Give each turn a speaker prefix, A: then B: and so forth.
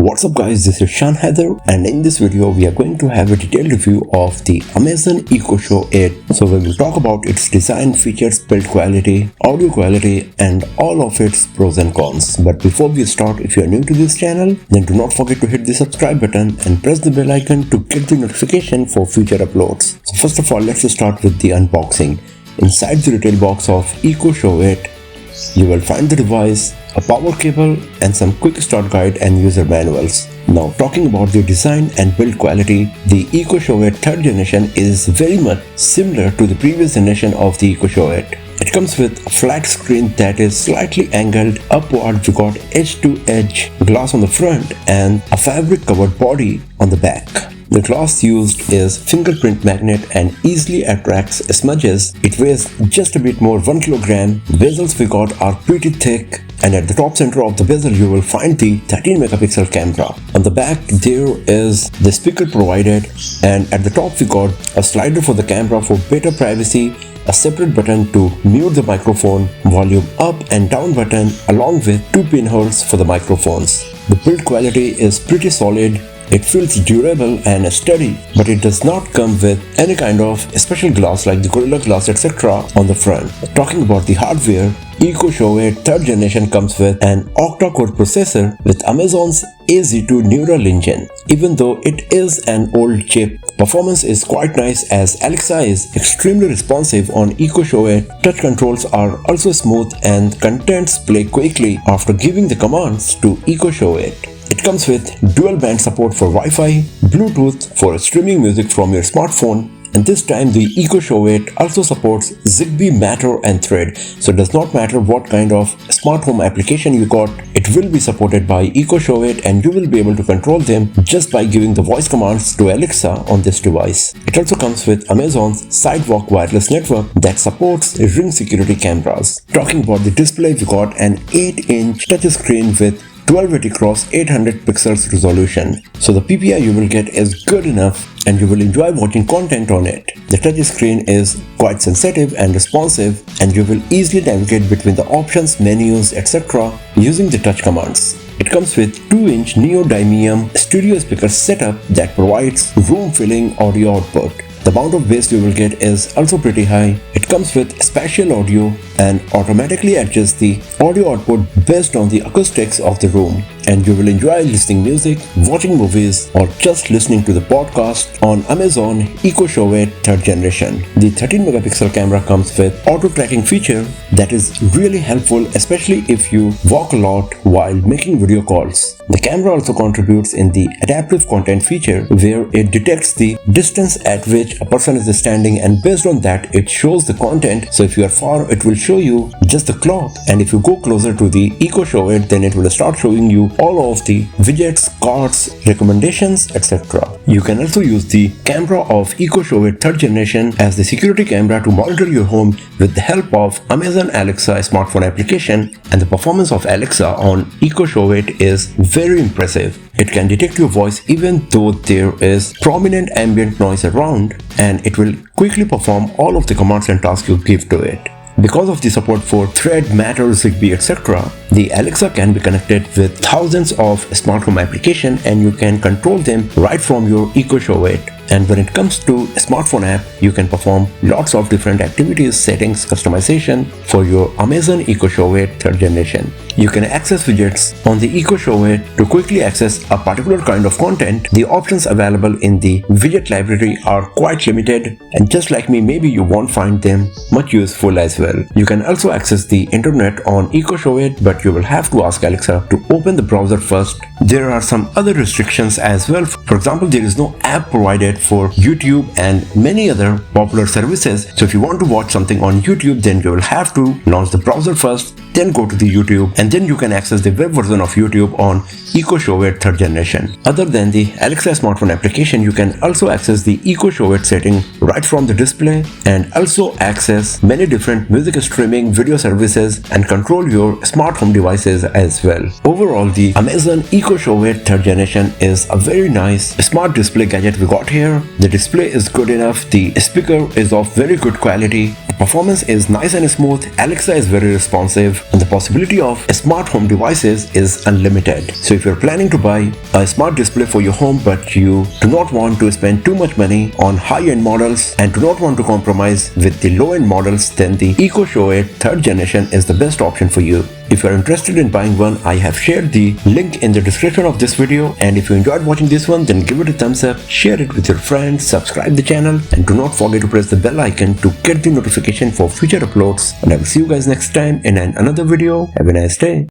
A: What's up guys, this is Shan Haider, and in this video we are going to have a detailed review of the Amazon Echo Show 8. So we will talk about its design, features, build quality, audio quality and all of its pros and cons. But before we start, if you are new to this channel, then do not forget to hit the subscribe button and press the bell icon to get the notification for future uploads. So first of all, let's start with the unboxing. Inside the retail box of Echo Show 8, you will find the device, a power cable and some quick start guide and user manuals. Now talking about the design and build quality, the Echo Show 8 3rd generation is very much similar to the previous generation of the Echo Show 8. It comes with a flat screen that is slightly angled upward. We got edge-to-edge glass on the front and a fabric covered body on the back. The glass used is fingerprint magnet and easily attracts smudges. It weighs just a bit more, 1 kilogram. Bezels we got are pretty thick, and at the top center of the bezel you will find the 13 megapixel camera. On the back there is the speaker provided, and at the top we got a slider for the camera for better privacy, a separate button to mute the microphone, volume up and down button along with 2 pinholes for the microphones. The build quality is pretty solid. It feels durable and sturdy, but it does not come with any kind of special glass like the Gorilla Glass etc. on the front. Talking about the hardware, Echo Show 8 3rd generation comes with an octa-core processor with Amazon's AZ2 neural engine. Even though it is an old chip, performance is quite nice as Alexa is extremely responsive on Echo Show 8. Touch controls are also smooth and contents play quickly after giving the commands to Echo Show 8. It comes with dual band support for Wi-Fi, Bluetooth for streaming music from your smartphone, and this time the Echo Show 8 also supports Zigbee, Matter and Thread. So it does not matter what kind of smart home application you got, it will be supported by Echo Show 8 and you will be able to control them just by giving the voice commands to Alexa on this device. It also comes with Amazon's Sidewalk wireless network that supports Ring security cameras. Talking about the display, we got an 8-inch touchscreen with 1280 x 800 pixels resolution. So the PPI you will get is good enough and you will enjoy watching content on it. The touch screen is quite sensitive and responsive, and you will easily navigate between the options, menus, etc. using the touch commands. It comes with 2-inch neodymium stereo speaker setup that provides room-filling audio output. The amount of bass you will get is also pretty high. It comes with spatial audio and automatically adjusts the audio output based on the acoustics of the room, and you will enjoy listening music, watching movies or just listening to the podcast on Amazon Echo Show 8 3rd generation. The 13 megapixel camera comes with auto tracking feature that is really helpful, especially if you walk a lot while making video calls. The camera also contributes in the adaptive content feature where it detects the distance at which a person is standing, and based on that it shows the content. So if you are far, it will show you just the clock, and if you go closer to the Echo Show 8, then it will start showing you all of the widgets, cards, recommendations, etc. You can also use the camera of Echo Show 8 3rd generation as the security camera to monitor your home with the help of Amazon Alexa smartphone application, and the performance of Alexa on Echo Show 8 is very impressive. It can detect your voice even though there is prominent ambient noise around, and it will quickly perform all of the commands and tasks you give to it. Because of the support for Thread, Matter, Zigbee, etc., the Alexa can be connected with thousands of smart home applications and you can control them right from your Echo Show 8. And when it comes to a smartphone app, you can perform lots of different activities, settings, customization for your Amazon Echo Show 8 3rd generation. You can access widgets on the Echo Show 8 to quickly access a particular kind of content. The options available in the widget library are quite limited, and just like me, maybe you won't find them much useful as well. You can also access the internet on Echo Show 8, but you will have to ask Alexa to open the browser first. There are some other restrictions as well. For example, there is no app provided for YouTube and many other popular services. So if you want to watch something on YouTube, then you will have to launch the browser first, then go to the YouTube, and then you can access the web version of YouTube on Echo Show 8 3rd generation. Other than the Alexa smartphone application, you can also access the Echo Show 8 setting right from the display, and also access many different music streaming, video services, and control your smart home devices as well. Overall, the Amazon Echo Show 8 3rd generation is a very nice smart display gadget we got here. The display is good enough, the speaker is of very good quality, the performance is nice and smooth, Alexa is very responsive, and the possibility of smart home devices is unlimited. So if you're planning to buy a smart display for your home but you do not want to spend too much money on high-end models and do not want to compromise with the low-end models, then the EcoShow 8 3rd generation is the best option for you. If you are interested in buying one, I have shared the link in the description of this video, and if you enjoyed watching this one, then give it a thumbs up, share it with your friends, subscribe the channel, and do not forget to press the bell icon to get the notification for future uploads. And I will see you guys next time in another video. Have a nice day.